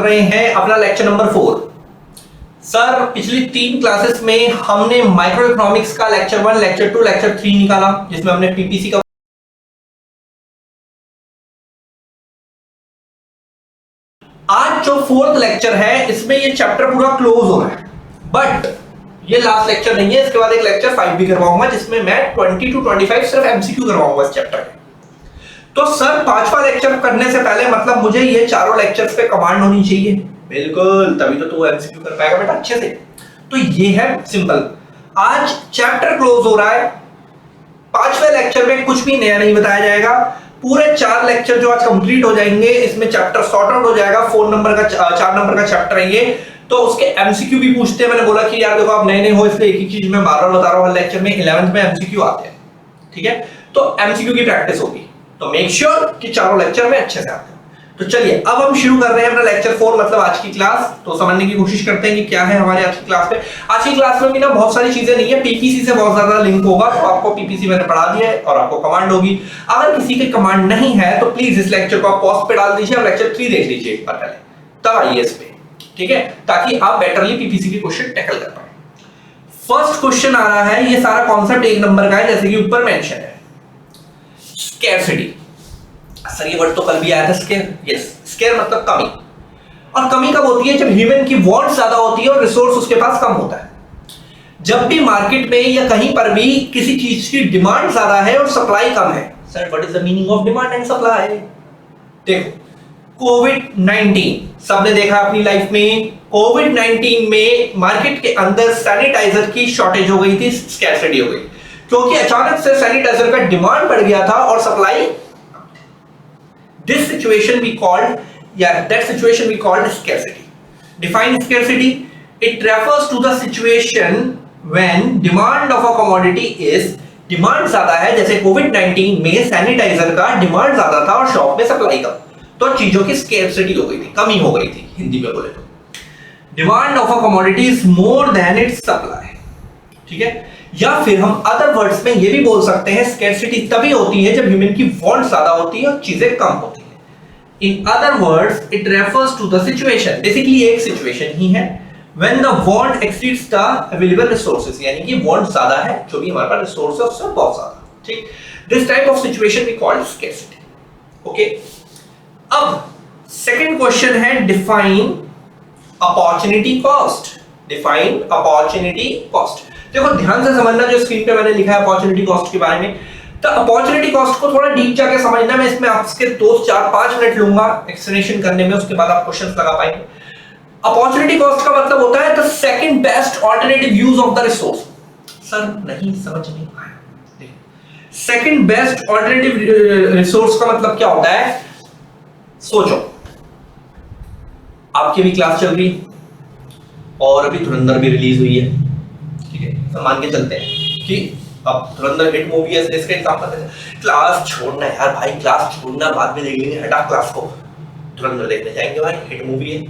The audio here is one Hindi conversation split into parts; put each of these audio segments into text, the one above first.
रहे हैं अपना लेक्चर नंबर 4। सर पिछली 3 क्लासेस में हमने माइक्रो इकोनॉमिक्स का लेक्चर 1, लेक्चर 2, लेक्चर 3 निकाला, जिसमें हमने पीपीसी का आज जो 4th लेक्चर है इसमें ये चैप्टर पूरा क्लोज हो रहा है, बट ये लास्ट लेक्चर नहीं है। इसके बाद एक लेक्चर 5 भी करवाऊंगा जिसमें मैं 20 to 25 सिर्फ एमसीक्यू करवाऊंगा इस चैप्टर के। तो सर 5वां लेक्चर करने से पहले मतलब मुझे ये चारों लेक्चर्स पे कमांड होनी चाहिए। बिल्कुल, तभी तो तू एमसीक्यू कर पाएगा बेटा अच्छे से। तो ये है सिंपल, आज चैप्टर क्लोज हो रहा है। 5वें लेक्चर में कुछ भी नया नहीं बताया जाएगा। पूरे 4 लेक्चर जो आज कंप्लीट हो जाएंगे, इसमें चैप्टर सॉर्ट आउट हो जाएगा। 4 नंबर का 4 नंबर का चैप्टर है ये, तो उसके एमसीक्यू भी पूछते हैं। मैंने बोला कि यार देखो आप नए नए हो इसलिए एक ही चीज मैं बार बार बता रहा हूं, हर लेक्चर में 11th में एमसीक्यू आते हैं, ठीक है। तो एमसीक्यू की प्रैक्टिस होगी, तो मेक श्योर कि चारों लेक्चर में अच्छे से आते हैं। तो चलिए अब हम शुरू कर रहे हैं अपना लेक्चर 4 मतलब आज की क्लास। तो समझने की कोशिश करते हैं कि क्या है हमारे आज की क्लास में। आज की क्लास में भी ना बहुत सारी चीजें नहीं है, पीपीसी से बहुत ज्यादा लिंक होगा। तो आपको पीपीसी मैंने पढ़ा दिया है और आपको कमांड होगी। अगर किसी की कमांड नहीं है तो प्लीज इस लेक्चर को आप पॉज पे डाल दीजिए और लेक्चर 3 देख लीजिए एक बार पहले, तब आइए इस पे, ठीक है, ताकि आप बेटरली पीपीसी के क्वेश्चन टैकल कर पाए। फर्स्ट क्वेश्चन आ रहा है, ये सारा कॉन्सेप्ट 1 नंबर का है, जैसे कि ऊपर मेंशन है, स्कैरसिटी। सर ये वर्ड तो कल भी आया था, स्केयर। यस, स्केयर मतलब कमी। और कमी कब होती है? जब ह्यूमन की वांट ज्यादा होती है और रिसोर्स उसके पास कम होता है। जब भी मार्केट में या कहीं पर भी किसी चीज की डिमांड ज्यादा है और सप्लाई कम है। Sir what is the meaning of demand and supply? देखो, कोविड-19 सबने देखा अपनी लाइफ में। कोविड-19 में मार्केट के अंदर सैनिटाइजर की शॉर्टेज हो गई थी, स्कैरसिटी हो गई, क्योंकि अचानक से सैनिटाइजर का डिमांड बढ़ गया था और supply. This situation we called, that situation we called scarcity. Define scarcity. It refers to the situation when demand of a commodity is, demand ज्यादा है, जैसे कोविड-19 में सैनिटाइजर का डिमांड ज्यादा था और शॉप में सप्लाई कम, तो चीजों की स्कैरसिटी हो गई थी, कमी हो गई थी। हिंदी में बोले तो demand of a commodity is more than it's supply, ठीक है। या फिर हम अदर वर्ड्स में ये भी बोल सकते हैं, स्कैरसिटी तभी होती है जब ह्यूमन की वांट ज्यादा होती है और चीजें कम होती है। In other words, it refers to the situation, basically एक सिचुएशन ही है when the want exceeds the available resources, यानी कि want ज्यादा है, जो भी हमारे पास रिसोर्स है उससे बहुत ज्यादा, ठीक। This type of situation we call scarcity, okay। अब सेकंड क्वेश्चन है, define opportunity cost। Define opportunity cost। देखो ध्यान से समझना, जो स्क्रीन पे मैंने लिखा है अपॉर्चुनिटी कॉस्ट के बारे में। तो अपॉर्चुनिटी कॉस्ट को थोड़ा डीप जाके समझना, मैं इसमें आपके 2-4-5 मिनट लूंगा एक्सप्लेनेशन करने में, उसके बाद आप क्वेश्चंस लगा पाएंगे। अपॉर्चुनिटी कॉस्ट का मतलब होता है the second best alternative use of the resource. Sir नहीं समझ नहीं आया। सेकंड बेस्ट अल्टरनेटिव रिसोर्स का मतलब क्या होता है? सोचो, आपकी भी क्लास चल रही और अभी धुरंधर भी रिलीज हुई है, ठीक है। तो मान के चलते हैं कि अब धुरंधर हिट मूवी है, इसका एग्जांपल है। क्लास छोड़ना यार भाई, क्लास छोड़ना, बाद में देख लेंगे, हटा क्लास को, धुरंधर देखने जाएंगे भाई, हिट मूवी है।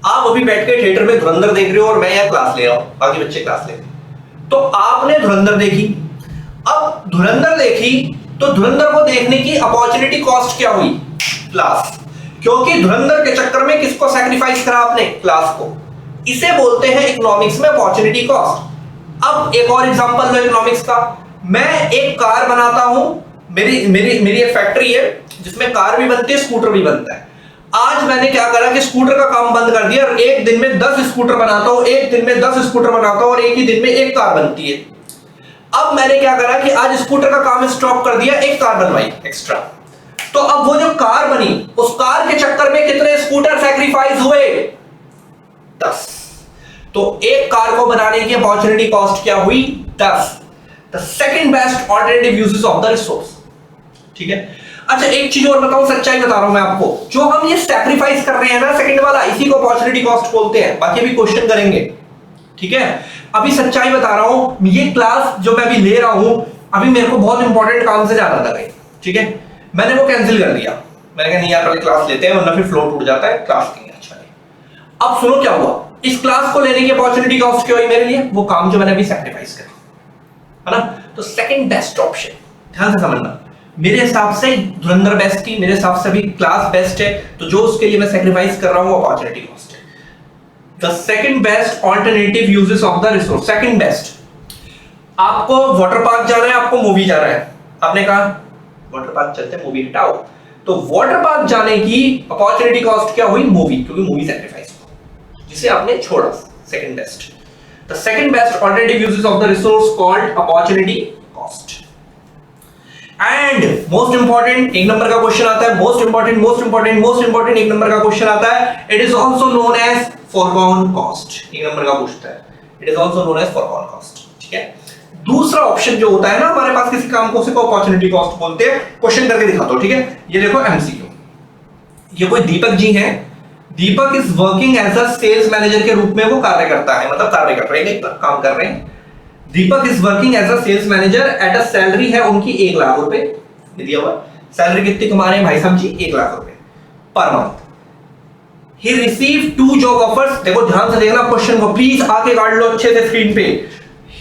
आप अभी बैठ के थिएटर में धुरंधर देख रहे हो और मैं यहाँ क्लास ले रहा हूँ, बाकी बच्चे क्लास ले रहे हैं। तो आपने धुरंधर देखी, अब धुरंधर देखी तो धुरंधर को देखने की अपॉर्चुनिटी कॉस्ट क्या हुई? क्लास। क्योंकि धुरंधर के चक्कर में किसको सैक्रिफाइस करा आपने? क्लास को। इसे बोलते हैं इकोनॉमिक्स में अपॉर्चुनिटी कॉस्ट। अब एक और एग्जांपल लो इकोनॉमिक्स का। मैं एक कार बनाता हूं, मेरी एक फैक्ट्री है जिसमें कार भी बनती है, स्कूटर भी बनता है। आज मैंने क्या करा कि स्कूटर का काम बंद कर दिया और एक दिन में 10 स्कूटर बनाता हूं, एक दिन में 10 स्कूटर बनाता हूं और एक ही दिन में एक कार बनती है। अब मैंने क्या करा कि आज स्कूटर का काम स्टॉप कर दिया, एक कार बनवाई एक्स्ट्रा। तो अब वो जो कार बनी, उस कार के चक्कर में कितने स्कूटर सैक्रिफाइस हुए? 10। तो एक कार को बनाने की अपॉर्चुनिटी कॉस्ट क्या हुई? 10। The second best alternative uses of the resource, ठीक है। अच्छा एक चीज और बताऊं, सच्चाई बता रहा हूं मैं आपको, जो हम ये सैक्रिफाइस कर रहे हैं ना सेकंड वाला, इसी को अपॉर्चुनिटी कॉस्ट बोलते हैं। बाकी भी क्वेश्चन करेंगे, ठीक है। अभी सच्चाई बता रहा हूं, ये क्लास जो मैं अभी ले रहा हूं, अभी मेरे को बहुत इंपॉर्टेंट काम से जाना था, ठीक है। मैंने वो कैंसिल कर दिया, मैंने कहा नहीं यार पहले क्लास लेते हैं वरना फिर फ्लो टूट जाता है, क्लास नहीं अच्छा नहीं। अब सुनो क्या हुआ, इस क्लास को लेने की अपॉर्चुनिटी कॉस्ट क्या हुई मेरे लिए? वो काम जो मैंने अभी सैक्रिफाइस करा, है ना। तो सेकंड बेस्ट ऑप्शन, ध्यान से समझना, मेरे हिसाब से धुरंधर बेस्ट थी, मेरे हिसाब से भी क्लास बेस्ट है, तो जो उसके लिए मैं सेक्रीफाइस कर रहा हूं वो अपॉर्चुनिटी कॉस्ट है। The second best alternative uses of the resource, second best, आपको वाटर पार्क जाना है, आपको मूवी जाना है, आपने कहा वाटर पार्क चलते हैं, मूवी हटाओ, तो वाटर पार्क जाने की अपॉर्चुनिटी कॉस्ट क्या हुई? मूवी, क्योंकि मूवी सैक्रिफाइस हुआ जिसे आपने छोड़ा। Second best, the second best alternative uses of the resource called opportunity cost. And most important, एक नंबर का क्वेश्चन आता है, मोस्ट इंपॉर्टेंट एक नंबर का क्वेश्चन आता है, it is also known as foregone cost. एक नंबर का पूछता है, it is also known as foregone cost. ठीक है, दूसरा ऑप्शन जो होता है ना हमारे पास किसी काम को, उसे को अपॉर्चुनिटी कॉस्ट बोलते हैं। क्वेश्चन करके दिखाता हूं, ठीक है, ये देखो एमसीक्यू, ये कोई दीपक जी हैं, Deepak is working as a sales manager के रूप में वो कार्य करता है, मतलब कार्य कर रहे हैं, काम कर रहे हैं। Deepak is working as a sales manager at a salary है उनकी 1 लाख रुपए दिया हुआ। सैलरी कितनी कमा रहे हैं भाई साहब जी? 1 लाख रुपए पर मंथ। ही रिसीव 2 जॉब ऑफर्स, देखो ध्यान से देखना क्वेश्चन को, प्लीज आके काट लो अच्छे से स्क्रीन पे।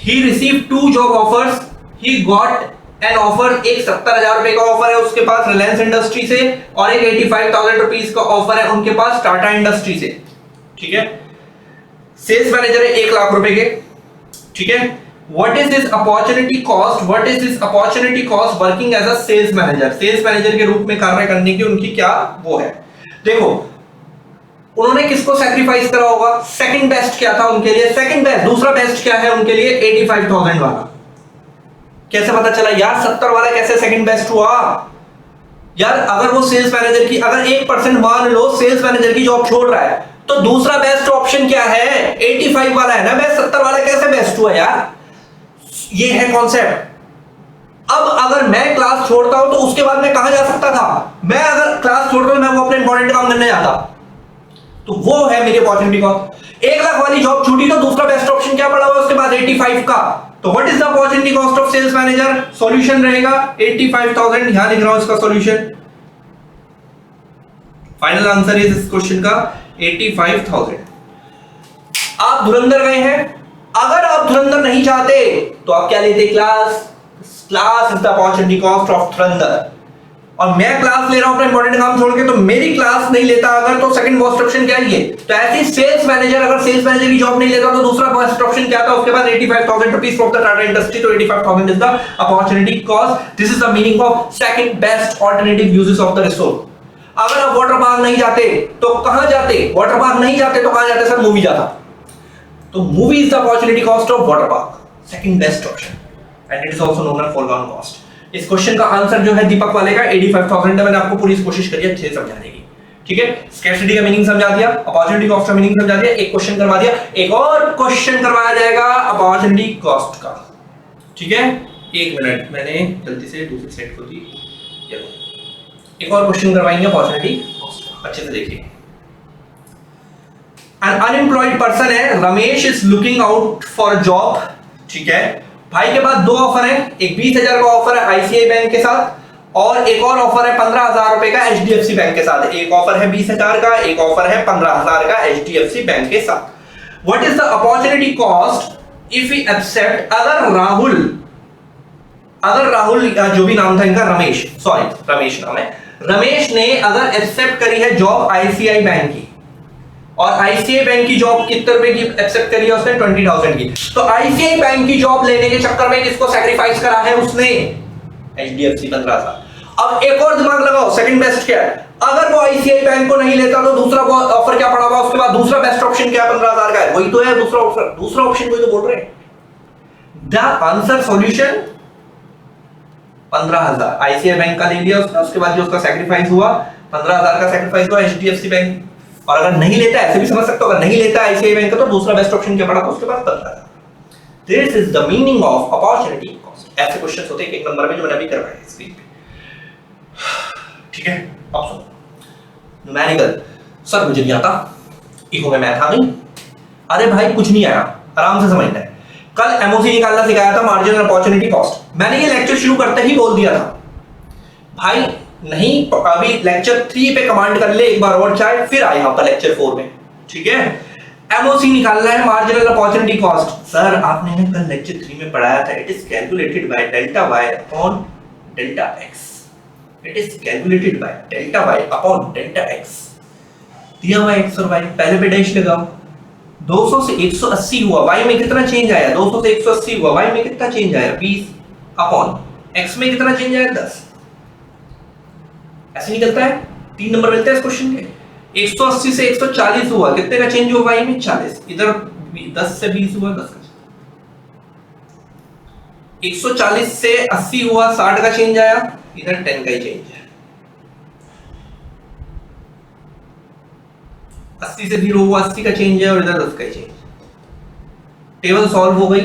He received 2 job offers. He got an offer, एक 70,000 रुपए का ऑफर है उसके पास रिलायंस इंडस्ट्री से, और एक 85,000 रुपीज का ऑफर है उनके पास टाटा इंडस्ट्री से। ठीक है, सेल्स मैनेजर है 1 लाख रुपए के। ठीक है, what is this opportunity cost? What is this opportunity cost working as a sales manager? Sales manager के रूप में कार्य करने की उनकी क्या वो है? देखो उन्होंने किसको सैक्रिफाइस करा होगा? सेकंड बेस्ट क्या था उनके लिए? सेकंड बेस्ट, दूसरा बेस्ट क्या है उनके लिए? 85,000 वाला। कैसे पता चला यार 70 वाला कैसे सेकंड बेस्ट हुआ? यार अगर वो सेल्स मैनेजर की, अगर 1% मान लो सेल्स मैनेजर की जॉब छोड़ रहा है, तो दूसरा बेस्ट ऑप्शन क्या है? 85 वाला है ना बेस्ट, 70 वाला कैसे बेस्ट हुआ यार? ये है कॉन्सेप्ट। अब अगर मैं क्लास छोड़ता हूं तो उसके बाद मैं कहां जा सकता था? मैं अगर क्लास छोड़ता हूं, मैं वो अपने इंपॉर्टेंट काम करने जाता, तो वो है मेरी अपॉर्चुनिटी कॉस्ट। 1 लाख वाली जॉब छूटी तो दूसरा बेस्ट ऑप्शन क्या पड़ा हुआ उसके बाद? 85 का। तो what is the opportunity cost of sales manager? Solution रहेगा 85,000, यहां लिख रहा हूं इसका सॉल्यूशन। फाइनल आंसर इज इस क्वेश्चन का 85,000। आप धुरंधर गए हैं, अगर आप धुरंधर नहीं चाहते तो आप क्या लेते? Class. Class is the opportunity cost of धुरंधर। और मैं क्लास ले रहा हूं अपना इंपॉर्टेंट काम छोड़ के, तो मेरी क्लास नहीं लेता अगर, तो सेकंड बेस्ट ऑप्शन क्या है? तो ऐसे सेल्स मैनेजर, अगर सेल्स मैनेजर की जॉब नहीं लेता तो दूसरा बेस्ट ऑप्शन क्या था उसके बाद? 85,000 rupees from the Tata industry. तो 85,000 is the opportunity cost. This is the meaning of second best alternative uses of the resource. अगर आप वाटर पार्क नहीं जाते तो कहां जाते? वाटर पार्क नहीं जाते तो कहां जाते? सर मूवी जाता। तो movie is the opportunity cost of water park, second best option, and it is also known as foregone cost. इस क्वेश्चन का आंसर जो है दीपक वाले का 85,000 है। मैंने आपको पूरी कोशिश करी अच्छे से समझाने की। ठीक है, स्कैर्सिटी का मीनिंग समझा दिया, अपॉर्चुनिटी कॉस्ट का मीनिंग समझा दिया, एक क्वेश्चन करवा दिया, एक और क्वेश्चन करवाया जाएगा अपॉर्चुनिटी कॉस्ट का। ठीक है, 1 मिनट, मैंने गलती से दूसरी साइड को दी, एक और क्वेश्चन करवाएंगे अपॉर्चुनिटी कॉस्ट का, अच्छे से देखिए। एन अनएम्प्लॉयड पर्सन है, Ramesh is looking out for job. ठीक है, भाई के पास 2 ऑफर है, एक 20,000 का ऑफर है आईसीआई बैंक के साथ, और एक और ऑफर है 15,000 रुपए का एचडीएफसी बैंक के साथ। एक ऑफर है 20,000 का, एक ऑफर है 15,000 का एचडीएफसी बैंक के साथ। What is the opportunity cost if we accept? अगर राहुल जो भी नाम था इनका, रमेश नाम है, रमेश ने अगर एक्सेप्ट करी है जॉब आईसीआई बैंक की, और आईसीआई बैंक की जॉब कितने रुपए की एक्सेप्ट करी है उसने? 20,000 की। तो आईसीआई बैंक की जॉब लेने के चक्कर में किसको सैक्रिफाइस करा है उसने? एचडीएफसी 15,000। अब एक और दिमाग लगाओ, सेकंड बेस्ट क्या है? अगर वो आईसीआई बैंक को नहीं लेता तो दूसरा ऑफर क्या पड़ा हुआ उसके बाद? दूसरा बेस्ट ऑप्शन क्या है? 15,000 का है, वही तो है दूसरा ऑफर, दूसरा ऑप्शन वही तो बोल रहे हैं। The answer solution 15,000 ICI bank का ले लिया उसने, उसके बाद जो उसका सैक्रिफाइस हुआ 15,000 का सैक्रिफाइस हुआ एचडीएफसी बैंक। और अगर नहीं लेता, ऐसे भी समझ सकते हो, अगर नहीं लेता आईसीआई बैंक का तो दूसरा बेस्ट ऑप्शन क्या पड़ा था उसके बाद? 15,000। This is the meaning of opportunity cost. ऐसे क्वेश्चंस होते हैं एक नंबर में जो मैंने अभी करवाए स्क्रीन पे। ठीक है, अब सुनो, न्यूमेरिकल सर मुझे नहीं आता, इको में मैथ आ गई। अरे भाई कुछ नहीं आया, आराम से समझना है। कल एमओसी निकालना सिखाया था, मार्जिनल अपॉर्चुनिटी कॉस्ट। मैंने ये लेक्चर शुरू करते ही बोल दिया था भाई नहीं, अभी लेक्चर 3 पे कमांड कर ले एक बार और चाहे, फिर आए यहां पर लेक्चर 4 में। ठीक है, एमओसी निकालना है, मार्जिनल अपॉर्चुनिटी कॉस्ट। सर आपने कल लेक्चर 3 में पढ़ाया था, it is calculated by delta Y upon delta X. It is calculated by delta y upon delta x। दिया हुआ x और y, पहले पे डैश लगाओ। 200 से 180 हुआ, y में कितना चेंज आया? 200 से 180 हुआ, y में कितना चेंज आया? 20 अपॉन x में कितना चेंज आया? 10। ऐसे निकलता है, 3 नंबर मिलते हैं इस क्वेश्चन के। 180 से 140 हुआ, कितने का चेंज हुआ y में? 40। इधर 10 से 20 हुआ, 10 का। 140 से 80 हुआ, 60 का चेंज आया, इधर 10 का ही चेंज है। 80 से 0 हुआ, 80 का चेंज है, और इधर 10 का ही चेंज। टेबल सॉल्व हो गई,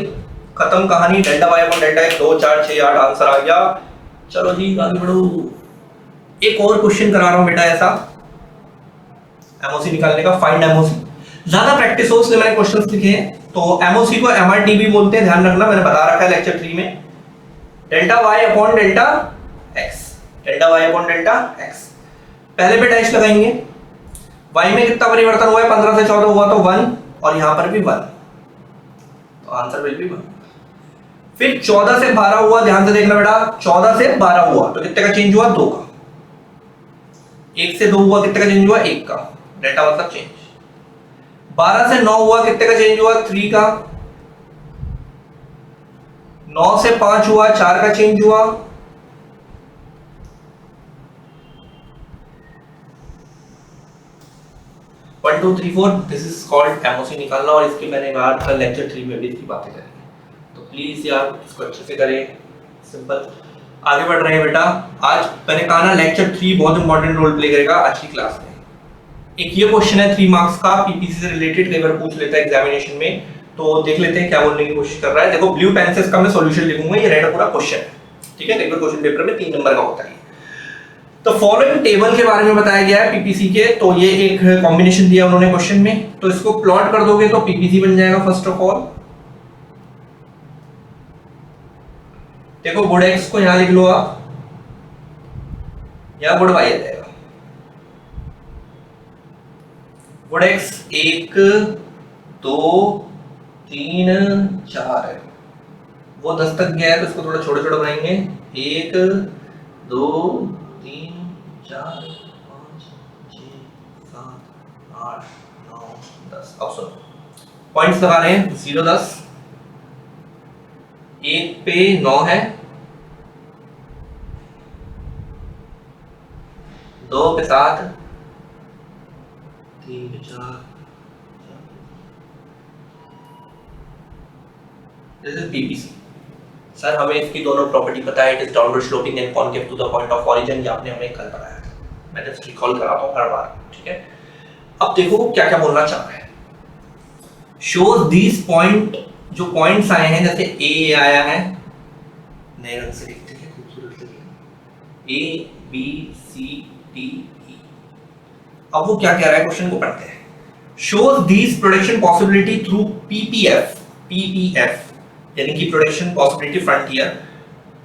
खत्म कहानी। Delta y upon delta x 2 4 6 8 answer आ गया। चलो जी आगे बढ़ो। एक और क्वेश्चन करा रहा हूं बेटा ऐसा, एमओसी निकालने का, फाइंड एमओसी। ज्यादा प्रैक्टिस हो इसलिए मैंने क्वेश्चंस लिखे हैं। तो एमओसी को एमआरटीबी बोलते हैं, ध्यान रखना, मैंने बता रखा है लेक्चर 3 में। Delta y upon delta x, delta y upon delta x। पहले पे डैश लगाएंगे, y में कितना परिवर्तन हुआ है? 15 से 14 हुआ तो 1, और यहां पर भी 1, तो आंसर विल बी 1। फिर 14 से 12 हुआ, ध्यान से देखना बेटा, 14 से 12 हुआ तो कितने का चेंज हुआ? 2 का। 1 से 2 हुआ, कितने का चेंज हुआ? 1 का, डेल्टा मतलब चेंज। 12 से 9 हुआ, कितने का चेंज हुआ? 3 का। 9 से 5 हुआ, 4 का चेंज हुआ। 1 2 3 4, दिस इज कॉल्ड एमओसी निकालना, और इसकी मैंने बात कल लेक्चर 3 में भी इसकी बातें करी। तो प्लीज यार इसको अच्छे से करें, सिंपल। आगे बढ़ रहे हैं बेटा। आज मैंने कहा ना लेक्चर 3 बहुत इंपॉर्टेंट रोल प्ले करेगा आज की क्लास में। एक ये क्वेश्चन है 3 मार्क्स का, पीपीसी से रिलेटेड, कई बार पूछ लेता है एग्जामिनेशन में, तो देख लेते हैं क्या बोलने की कोशिश कर रहा है। देखो ब्लू पेन से इसका मैं सॉल्यूशन लिखूंगा, ये रहना पूरा क्वेश्चन है, ठीक है। कई बार क्वेश्चन पेपर में 3 नंबर का होता है। तो फॉलोइंग टेबल के बारे में बताया गया है पीपीसी के, तो ये एक कॉम्बिनेशन दिया उन्होंने क्वेश्चन में, तो इसको प्लॉट कर दोगे तो पीपीसी बन जाएगा। फर्स्ट ऑफ ऑल देखो, गुड एक्स को यहां लिख लो आप, यहां गुड वाई आ जाएगा। गुड एक्स 1 2 3 4 है, वो 10 तक गया है, तो इसको थोड़ा छोटे छोटे बनाएंगे। 1 2 3 4 5 6 7 8 9 10। अब सुनो, पॉइंट्स लगा रहे हैं। 0 10, 1 पे 9 है, 2 पे 7, 3 पे 4। This is PPC. सर हमें इसकी दोनों प्रॉपर्टी पता है, it is downward sloping and concave to the point of origin, ये आपने हमें कल पढ़ाया था, मैं जस्ट रिकॉल कराता हूं हर बार, ठीक है। अब देखो क्या क्या बोलना चाह रहे हैं। शोज दीस पॉइंट, जो पॉइंट्स आए हैं, जैसे ए आया है, नए रंग से लिखते हैं, खूबसूरत लगे, ए बी सी डी ई। अब वो क्या कह रहा है, क्वेश्चन को पढ़ते हैं। Shows these production possibility through PPF, PPF यानी कि production possibility frontier,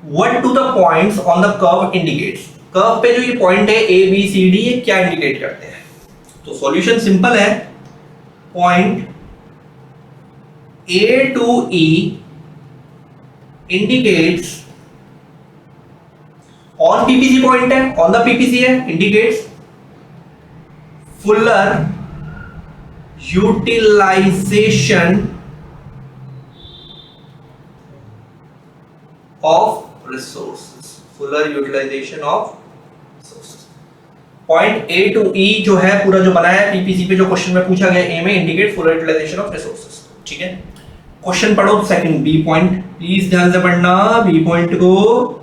what to the points on the curve indicates. Curve पे जो ये पॉइंट है ए बी सी डी, ये क्या इंडिकेट करते हैं? तो सॉल्यूशन सिंपल है, point A to E indicates on PPC, point है, ऑन द पीपीसी है, indicates fuller utilization of resources, fuller utilization of resources। Point A to E जो है पूरा जो बनाया है पीपीसी पे, जो क्वेश्चन में पूछा गया, ए में indicate fuller utilisation of resources, ठीक है। क्वेश्चन पढ़ो सेकंड, बी पॉइंट, प्लीज ध्यान से पढ़ना। बी पॉइंट को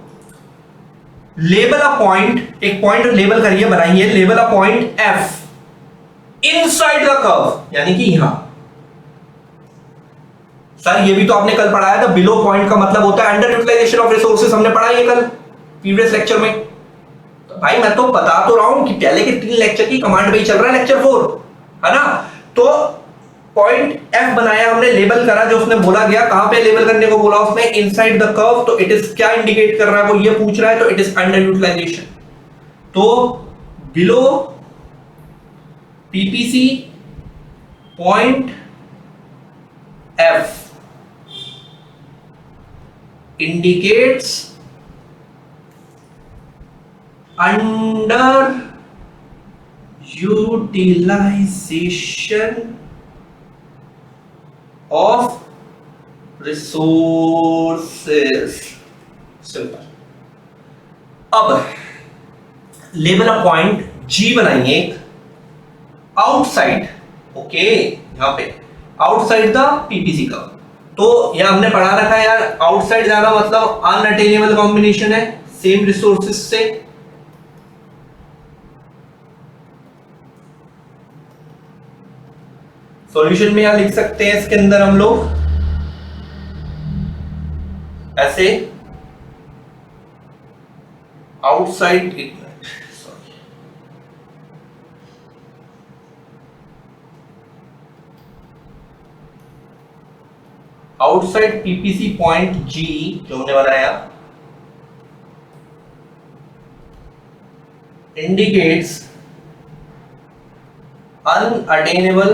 लेबल अ पॉइंट, एक पॉइंट लेबल करिए, बनाइए, label a point F inside the curve, यानी कि यहां। सर ये भी तो आपने कल पढ़ाया था, बिलो पॉइंट का मतलब होता है अंडर यूटिलाइजेशन ऑफ रिसोर्सेज, हमने पढ़ा ये कल प्रीवियस लेक्चर में। तो भाई मैं तो बता तो रहा हूं कि पहले के 3 लेक्चर की कमांड पे ही चल रहा है लेक्चर 4, है ना। तो पॉइंट एफ बनाया हमने, लेबल करा, जो उसने बोला गया, कहां पे लेबल करने को बोला उसने? Inside the curve. तो इट इज क्या इंडिकेट कर रहा है, वो ये पूछ रहा है, तो इट इज अंडर यूटिलाइजेशन। तो below PPC point F indicates under utilisation of resources. Simple. अब लेबल अ पॉइंट जी बनाएंगे एक आउटसाइड, ओके, यहां पे आउटसाइड द पीपीसी का। तो यह हमने पढ़ा रखा है यार, आउटसाइड जाना मतलब अनअटेनेबल कॉम्बिनेशन है सेम रिसोर्सेज से। सॉल्यूशन में यहां लिख सकते हैं इसके अंदर हम लोग ऐसे, आउटसाइड, आउटसाइड पीपीसी पॉइंट जी जो हमने बनाया इंडिकेट्स अनअटेनेबल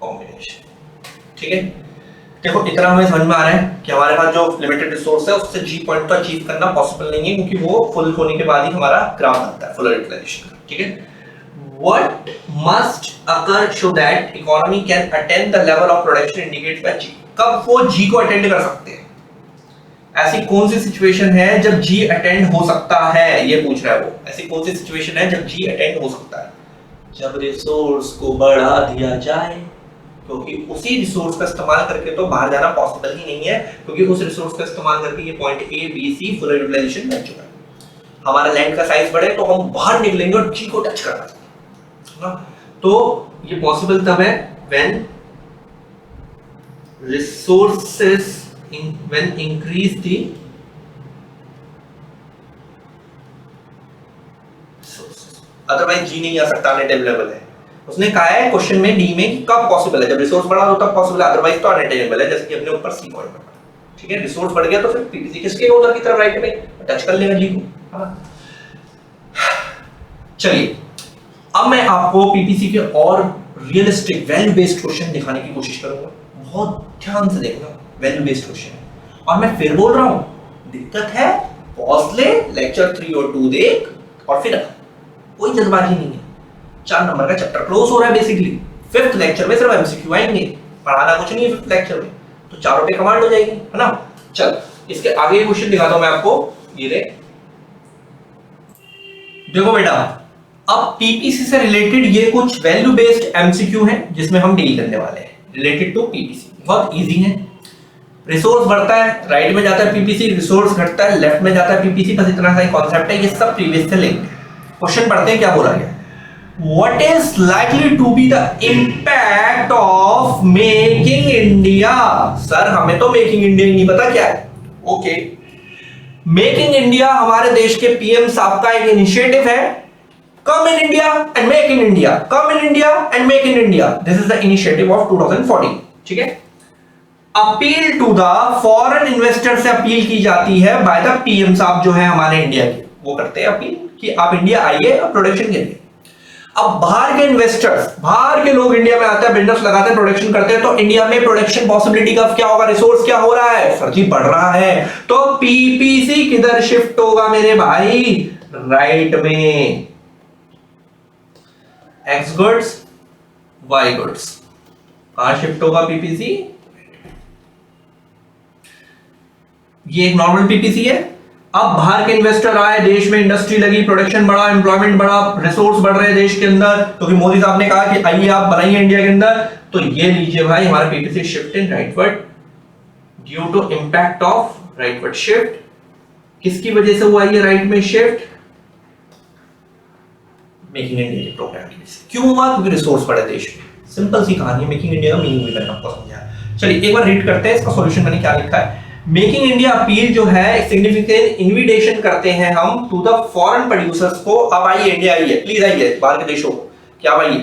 कॉम्बिनेशन। ठीक है, देखो इतना हमें समझ में आ रहा है कि हमारे पास जो लिमिटेड रिसोर्स है उससे जी पॉइंट तो अचीव करना पॉसिबल नहीं है, क्योंकि वो फुल होने के बाद ही हमारा ग्राफ बनता है फुल यूटिलाइजेशन का। ठीक है, what must occur so that economy can attain the level of production indicated by G. कब वो जी को अटेंड कर सकते हैं, ऐसी कौन सी सिचुएशन है जब जी अटेंड हो सकता है, ये पूछ रहा है वो। ऐसी कौन सी सिचुएशन है जब जी अटेंड हो सकता है? जब रिसोर्स को बढ़ा दिया जाए, क्योंकि उसी रिसोर्स का इस्तेमाल करके तो बाहर जाना पॉसिबल ही नहीं है, क्योंकि उस रिसोर्स का इस्तेमाल करके ये point A B C full utilisation बन चुका है। हमारा लैंड का साइज बढ़े तो हम बाहर निकलेंगे और जी को टच करना है ना। तो ये पॉसिबल तब है when resources when increase the resources, otherwise G नहीं आ सकता, अनअटेनेबल है। उसने कहा है क्वेश्चन में डी में कि कब पॉसिबल है, जब रिसोर्स बढ़ा तो तब पॉसिबल है, अदरवाइज तो अनअटेनेबल है, जैसे कि अपने ऊपर सी पॉइंट पर। ठीक है, रिसोर्स बढ़ गया तो फिर पीपीसी किसके उधर की तरफ राइट में टच कर लेगा जी को। हाँ, चलिए अब मैं आपको पीपीसी के और रियलिस्टिक वैल्यू बेस्ड क्वेश्चन दिखाने की कोशिश करूंगा। बहुत ध्यान से देखना, वैल्यू बेस्ड क्वेश्चन है। और मैं फिर बोल रहा हूं, दिक्कत है पॉज ले, लेक्चर 3 और 2 देख और फिर कोई जल्दबाजी नहीं है। 4 नंबर का चैप्टर क्लोज हो रहा है बेसिकली। 5th लेक्चर में सिर्फ एमसीक्यू आएंगे, पढ़ाना कुछ नहीं है 5th लेक्चर में, तो चारों पे कमांड हो जाएगी, है ना। चल इसके आगे क्वेश्चन दिखाता हूं मैं आपको, ये देख। देखो बेटा, अब पीपीसी से रिलेटेड ये कुछ वैल्यू बेस्ड एमसीक्यू हैं जिसमें हम डील करने वाले हैं रिलेटेड टू पीपीसी। बहुत इजी है। रिसोर्स बढ़ता है, राइट में जाता है पीपीसी, रिसोर्स घटता है, लेफ्ट में जाता है पीपीसी। बस इतना सा ही कॉन्सेप्ट है, ये सब प्रीवियस से लिंक्ड है। क्वेश्चन पढ़ते हैं क्या बोला गया। What is likely to be the impact of making India. Sir हमें तो मेकिंग इंडिया ही नहीं पता क्या है। ओके, मेकिंग इंडिया हमारे देश के पीएम साहब का एक इनिशिएटिव है। Come in India and make in India, come in India and make in India, this is the initiative of 2014। ठीक है, appeal to the foreign investor से अपील की जाती है बाय द पीएम साहब जो है हमारे इंडिया के, वो करते हैं अपील कि आप इंडिया आइए और प्रोडक्शन के लिए। अब बाहर के इन्वेस्टर्स, बाहर के लोग इंडिया में आते हैं, बिजनेस लगाते हैं, प्रोडक्शन करते हैं, तो इंडिया में प्रोडक्शन पॉसिबिलिटी का क्या होगा, रिसोर्स क्या हो रहा है सर जी, बढ़ रहा है। तो पीपीसी किधर शिफ्ट होगा मेरे भाई, राइट में। एक्स गुड्स वाई गुड्स, कहां शिफ्ट होगा पीपीसी। ये एक नॉर्मल पीपीसी है। अब बाहर के इन्वेस्टर आए, देश में इंडस्ट्री लगी, प्रोडक्शन बढ़ा, एम्प्लॉयमेंट बढ़ा, रिसोर्स बढ़ रहे हैं देश के अंदर, क्योंकि मोदी साहब ने कहा कि आइए आप बनाइए इंडिया के अंदर। तो ये लीजिए भाई हमारा PPC shift in rightward due to impact of rightward shift. किसकी वजह से हुआ ये राइट में शिफ्ट, मेकिंग इंडिया के प्रोग्राम की वजह से। क्यों हुआ, क्योंकि रिसोर्स बढ़े देश में। सिंपल सी कहानी है, मेकिंग इंडिया का मीनिंग भी मैंने आपको समझाया। चलिए एक बार रीड करते हैं इसका सॉल्यूशन मैंने क्या लिखा है। मेकिंग इंडिया अपील जो है सिग्निफिकेंट इन्विटेशन करते हैं हम टू द फॉरेन प्रोड्यूसर्स को, अब आइए इंडिया आइए, प्लीज आइए बाहर के देशों को, क्या आइए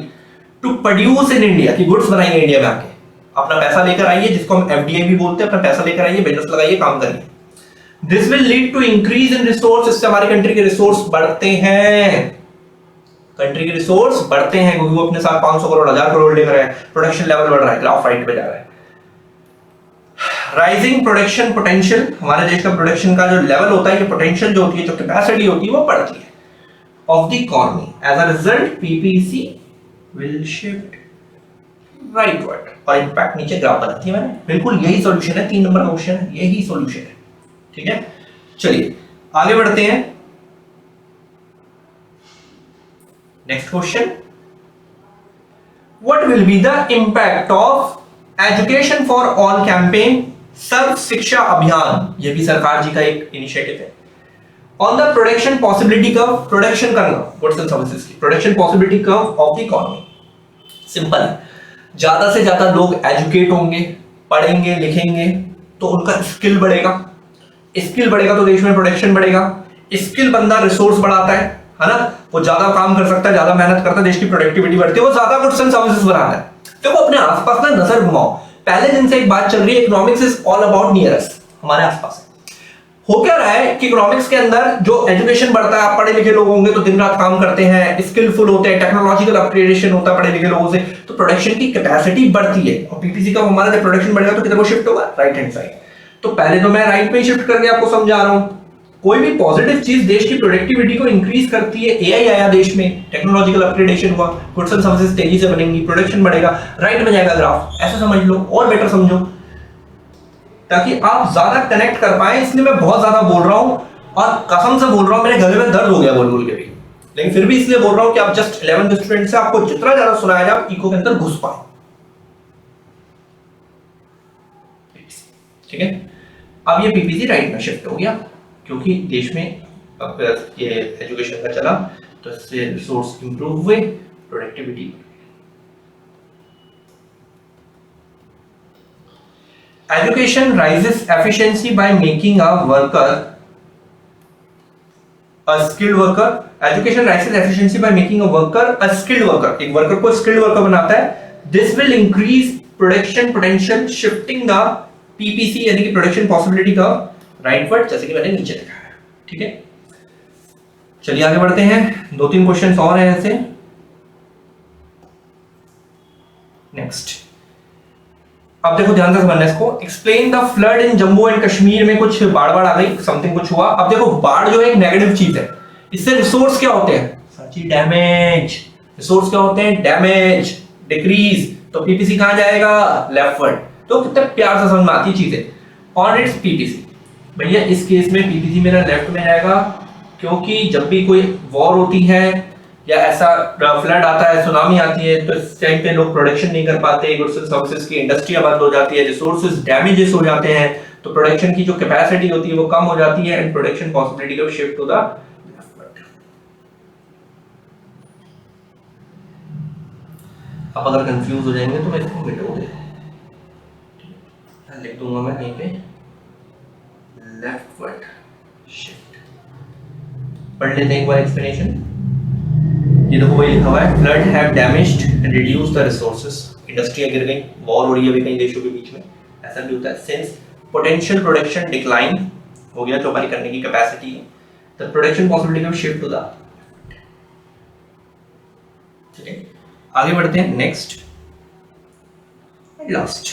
टू प्रोड्यूस इन इंडिया, की गुड्स बनाइए इंडिया में आके, अपना पैसा लेकर आइए, जिसको हम एफडीआई भी बोलते हैं, अपना पैसा लेकर आइए, बिजनेस लगाइए, काम करिए। This will lead to increase in resource, इससे हमारी कंट्री के रिसोर्स बढ़ते हैं, कंट्री के रिसोर्स बढ़ते हैं, क्योंकि वो अपने साथ 500 करोड़ 1000 करोड़ लेकर आए, प्रोडक्शन लेवल बढ़ रहा है, ग्राफ राइट पे जा रहा है। राइजिंग प्रोडक्शन पोटेंशियल, हमारे देश का प्रोडक्शन का जो लेवल होता है, ये पोटेंशियल जो होती है, जो कैपेसिटी होती है, वो बढ़ती है of the economy. As a result PPC will shift rightward, और इंपैक्ट नीचे ग्राफ बनाती है मैंने, बिल्कुल यही सॉल्यूशन है, 3 नंबर का क्वेश्चन है, यही सॉल्यूशन है। ठीक है, चलिए आगे बढ़ते हैं। Next question, what will be the impact of education for all campaign, Sarva Shiksha Abhiyan, यह भी सरकार जी का एक इनिशिएटिव है, on the production possibility curve, production curve goods and services की production possibility curve of the economy. Simple है, ज्यादा से ज्यादा लोग एजुकेट होंगे, पढ़ेंगे लिखेंगे, तो उनका स्किल बढ़ेगा, स्किल बढ़ेगा तो देश में प्रोडक्शन बढ़ेगा। स्किल बंदा रिसोर्स बढ़ाता है ना, वो ज्यादा काम कर सकता है, ज्यादा मेहनत करता है, देश की प्रोडक्टिविटी बढ़ती है, वो ज्यादा गुड्स एंड सर्विसेज बनाता है। तो वो अपने आसपास ना नजर घुमाओ, पहले दिन से एक बात चल रही है, economics is all about near us, हमारे आसपास हो क्या रहा है कि इकोनॉमिक्स के अंदर जो एजुकेशन बढ़ता है, आप पढ़े लिखे लोग होंगे तो दिन रात काम करते हैं, स्किलफुल होते हैं, टेक्नोलॉजिकल अपग्रेडेशन होता है पढ़े लिखे लोगों से, तो प्रोडक्शन की कैपेसिटी बढ़ती है, और पीपीसी का हमारा जब प्रोडक्शन बढ़ेगा तो किधर को शिफ्ट होगा, राइट हैंड साइड। तो पहले तो मैं राइट पे ही शिफ्ट करके आपको समझा रहा हूं, कोई भी पॉजिटिव चीज देश की प्रोडक्टिविटी को इंक्रीज करती है, एआई आया देश में, टेक्नोलॉजिकल अपग्रेडेशन हुआ, गुड्स एंड सर्विसेज तेजी से बनेंगी, प्रोडक्शन बढ़ेगा, राइट में जाएगा ग्राफ, ऐसा समझ लो और बेटर समझो, ताकि आप ज्यादा कनेक्ट कर पाए। इसलिए मैं बहुत ज्यादा बोल रहा हूं, और कसम से बोल रहा हूं, मेरे गले में दर्द हो गया बोल बोल के भी, लेकिन फिर भी इसलिए बोल रहा हूं कि आप जस्ट 11th स्टूडेंट से आपको जितना ज्यादा सुनाया जाए आप इको के अंदर घुस पाए। ठीक है, अब ये पीपीसी राइट में शिफ्ट हो गया, क्योंकि देश में अब ये एजुकेशन का चला, तो इससे रिसोर्स इंप्रूव हुए, productivity. Education rises efficiency by making a worker a skilled worker. Education rises efficiency by making a worker a skilled worker. एक वर्कर को skilled worker बनाता है. This will increase production potential, shifting the PPC यानी कि production possibility का rightward, जैसे कि मैंने नीचे लिखा है. ठीक है, चलिए आगे बढ़ते हैं. 2-3 क्वेश्चंस और हैं ऐसे. नेक्स्ट, अब देखो ध्यान से समझना इसको. Explain the flood in Jammu and Kashmir में कुछ बाढ़ आ गई, समथिंग कुछ हुआ. अब देखो बाढ़ जो है एक नेगेटिव चीज है, इससे रिसोर्स क्या होते हैं, सच्ची डैमेज. रिसोर्स क्या होते हैं, डैमेज, डिक्रीज. तो पीपीसी कहां जाएगा, लेफ्टवर्ड. तो कितने प्यार से समझ में आती चीजें. ऑन इट्स पीपीसी, भैया इस केस में पीपीसी मेरा लेफ्ट में जाएगा, क्योंकि जब भी कोई वॉर होती है या ऐसा फ्लड आता है, सुनामी आती है, तो इस टाइम पे लोग प्रोडक्शन नहीं कर पाते, गुड्स एंड सर्विसेज की इंडस्ट्रियां बंद हो जाती है, रिसोर्सेज डैमेजेस हो जाते हैं, तो प्रोडक्शन की जो कैपेसिटी होती है वो कम हो जाती है, एंड प्रोडक्शन पॉसिबिलिटी को शिफ्ट टू द लेफ्ट. अब अगर कंफ्यूज हो जाएंगे तो मैं इसको मिटा दूंगा, लिख दूंगा मैं यहीं पे लेफ्टवर्ड शिफ्ट. पढ़ लेते हैं एक बार एक्सप्लेनेशन. ये देखो वही लिखा हुआ है, flood have damaged and reduced the resources. इंडस्ट्रियां गिर गई, वॉर हो रही है अभी कई देशों के बीच में, ऐसा भी होता है. सिंस पोटेंशियल प्रोडक्शन डिक्लाइन हो गया, जो हमारी करने की कैपेसिटी है, the production possibility will shift to the. ठीक है, आगे बढ़ते हैं. नेक्स्ट लास्ट,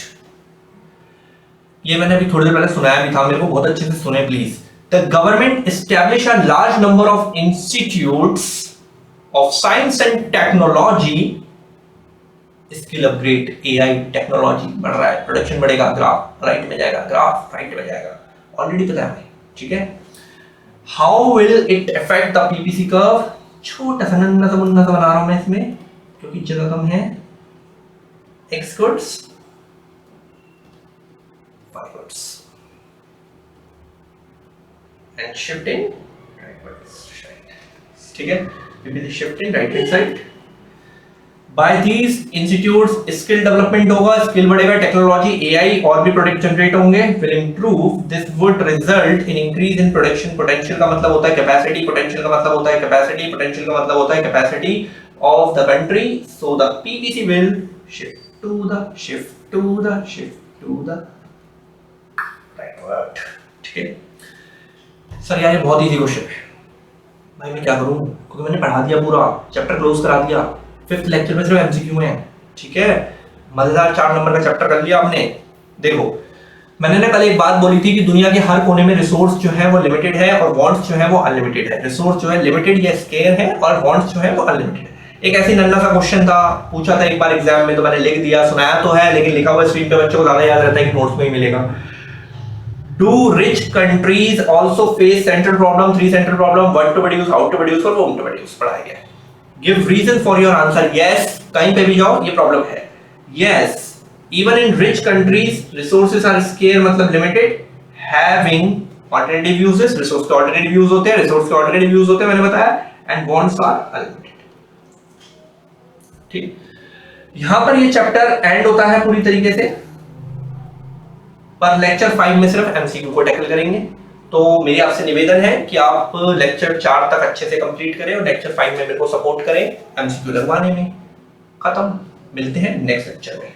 ये मैंने अभी थोड़ी देर पहले सुनाया भी था, मेरे को बहुत अच्छे से सुने please. The government establish a large number of institutes of science and technology, skill upgrade, AI technology बढ़ रहा है, प्रोडक्शन बढ़ेगा, ग्राफ राइट में जाएगा, ग्राफ राइट में जाएगा, ऑलरेडी पता है. ठीक है, how will it affect the PPC curve. छोटा सा नन्ना सा मुन्ना सा बना रहा हूं मैं इसमें, क्योंकि जगह कम है. x goods, y goods, and shifting rightwards. ठीक है, PPC shifting right hand side. By these institutes skill development होगा, स्किल बढ़ेगा, टेक्नोलॉजी, AI और भी प्रोडक्ट जनरेट होंगे, will improve. This would result in increase in production. Potential का मतलब होता है कैपेसिटी, पोटेंशियल का मतलब होता है कैपेसिटी, पोटेंशियल का मतलब होता है capacity of the country. So the PPC will shift to the rightward. ठीक है सर, यार ये बहुत इजी क्वेश्चन है भाई, मैं क्या करूं, क्योंकि मैंने पढ़ा दिया, पूरा चैप्टर क्लोज करा दिया. 5th लेक्चर में सिर्फ एमसीक्यू हैं. ठीक है, मजेदार 4 नंबर का चैप्टर कर लिया आपने. देखो मैंने ना कल एक बात बोली थी कि दुनिया के हर कोने में रिसोर्स जो है वो लिमिटेड है और वांट्स जो है वो अनलिमिटेड है। रिसोर्स जो है लिमिटेड या स्केयर है और वांट्स जो है वो अनलिमिटेड है। एक ऐसी नन्ना सा क्वेश्चन था, पूछा था एक बार एग्जाम में, तो मैंने लिख दिया, सुनाया तो है लेकिन लिखा हुआ स्क्रीन पे बच्चों को ज्यादा याद रहता है कि नोट्स में ही मिलेगा। Do rich countries also face central problem, three central problem, what to produce, how to produce और whom to produce पढ़ाया गया है। Give reason for your answer. Yes, कहीं पे भी जाओ ये प्रॉब्लम है। Yes, even in rich countries resources are scarce मतलब limited, having alternative uses, resource के alternative use होते हैं, resource के alternative use होते हैं मैंने बताया, and wants are unlimited। ठीक, यहां पर ये चैप्टर एंड होता है पूरी तरीके से, पर लेक्चर 5 में सिर्फ एमसीक्यू को टैकल करेंगे। तो मेरी आपसे निवेदन है कि आप लेक्चर 4 तक अच्छे से कंप्लीट करें और लेक्चर 5 में मेरे को सपोर्ट करें एमसीक्यू लगवाने में। खत्म, मिलते हैं नेक्स्ट लेक्चर में।